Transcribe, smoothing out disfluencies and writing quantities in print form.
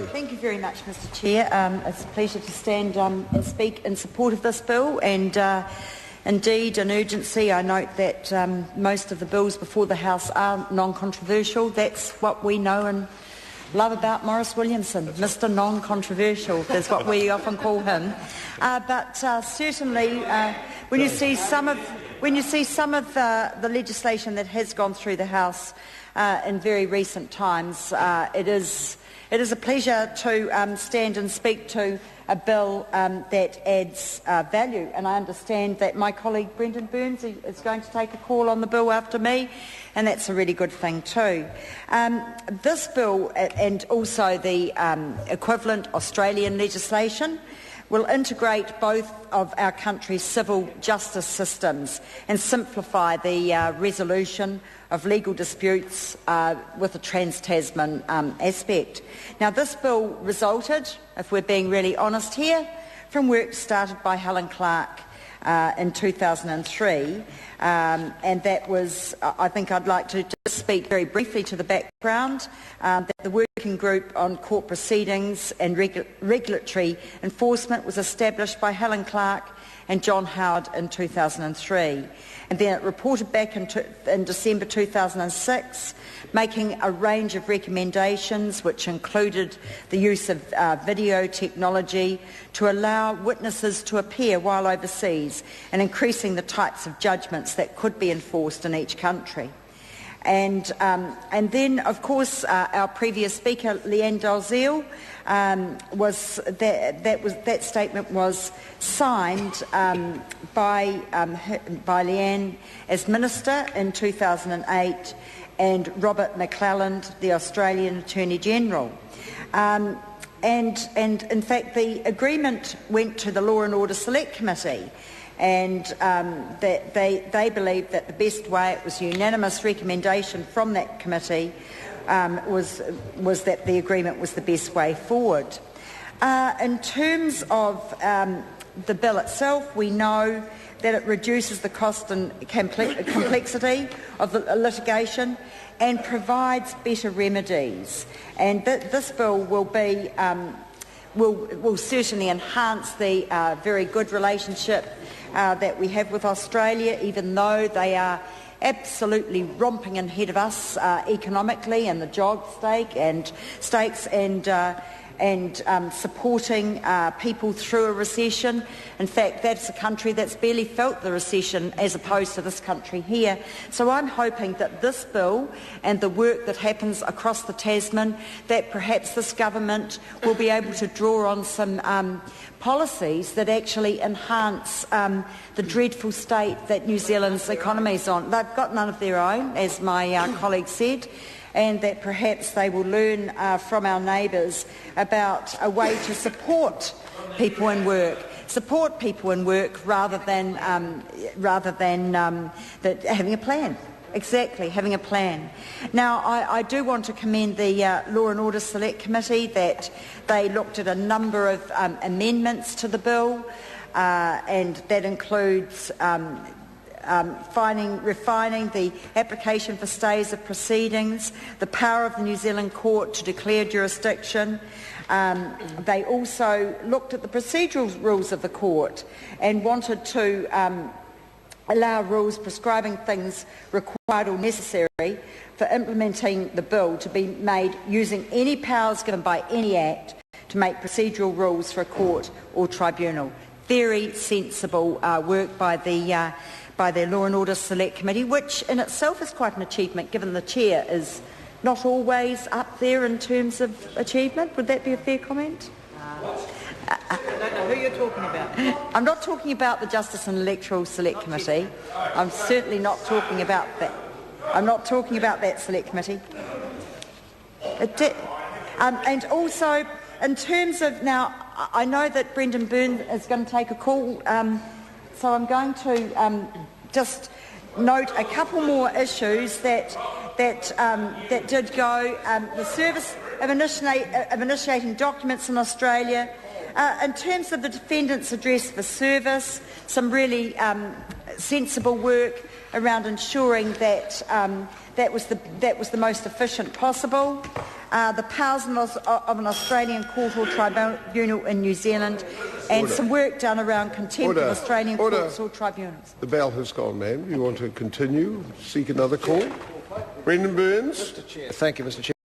Thank you very much, Mr Chair. It's a pleasure to stand and speak in support of this bill, and indeed an urgency. I note that most of the bills before the House are non-controversial. That's what we know and love about Maurice Williamson. Mr Non-Controversial is what we often call him. But certainly, when you see some of the legislation that has gone through the House in very recent times, it is a pleasure to stand and speak to a bill that adds value, and I understand that my colleague Brendan Burns is going to take a call on the bill after me, and that's a really good thing too. This bill and also the equivalent Australian legislation will integrate both of our country's civil justice systems and simplify the resolution of legal disputes with a trans-Tasman aspect. Now, this bill resulted, if we're being really honest here, from work started by Helen Clark in 2003, and that was, I think I'd like to just speak very briefly to the background, that the working group on court proceedings and regulatory enforcement was established by Helen Clark and John Howard in 2003. And then it reported back in December 2006, making a range of recommendations which included the use of video technology to allow witnesses to appear while overseas and increasing the types of judgments that could be enforced in each country. And then, of course, our previous speaker, Leanne Dalziel, that statement was signed by Leanne as Minister in 2008, and Robert McClelland, the Australian Attorney General. And in fact, the agreement went to the Law and Order Select Committee, and that they believed that the best way, it was a unanimous recommendation from that committee, was that the agreement was the best way forward. In terms of the bill itself, we know that it reduces the cost and complexity of the litigation and provides better remedies. And this bill will be will certainly enhance the very good relationship that we have with Australia, even though they are absolutely romping ahead of us economically and the job stakes and supporting people through a recession. In fact, that's a country that's barely felt the recession as opposed to this country here. So I'm hoping that this bill and the work that happens across the Tasman, that perhaps this government will be able to draw on some policies that actually enhance the dreadful state that New Zealand's economy is on. They've got none of their own, as my colleague said, and that perhaps they will learn from our neighbours about a way to support people in work rather than having a plan. Exactly, having a plan. Now, I do want to commend the Law and Order Select Committee that they looked at a number of amendments to the bill, and that includes refining the application for stays of proceedings, the power of the New Zealand court to declare jurisdiction. They also looked at the procedural rules of the court and wanted to allow rules prescribing things required or necessary for implementing the bill to be made using any powers given by any act to make procedural rules for a court or tribunal. Very sensible work by the Law and Order Select Committee, which in itself is quite an achievement, given the chair is not always up there in terms of achievement. Would that be a fair comment? I don't know who you're talking about. I'm not talking about the Justice and Electoral Select Committee. I'm certainly not talking about that. I'm not talking about that Select Committee. And also, in terms of now, I know that Brendan Byrne is going to take a call, so I'm going to just note a couple more issues that did go. The service of initiating documents in Australia. In terms of the defendant's address for service, some really sensible work around ensuring that that was the most efficient possible. The powers of an Australian court or tribunal in New Zealand, and some work done around contempt of Australian courts or tribunals. The bell has gone, ma'am. You want to continue? Seek another call? Brendan Burns. Thank you, Mr. Chair.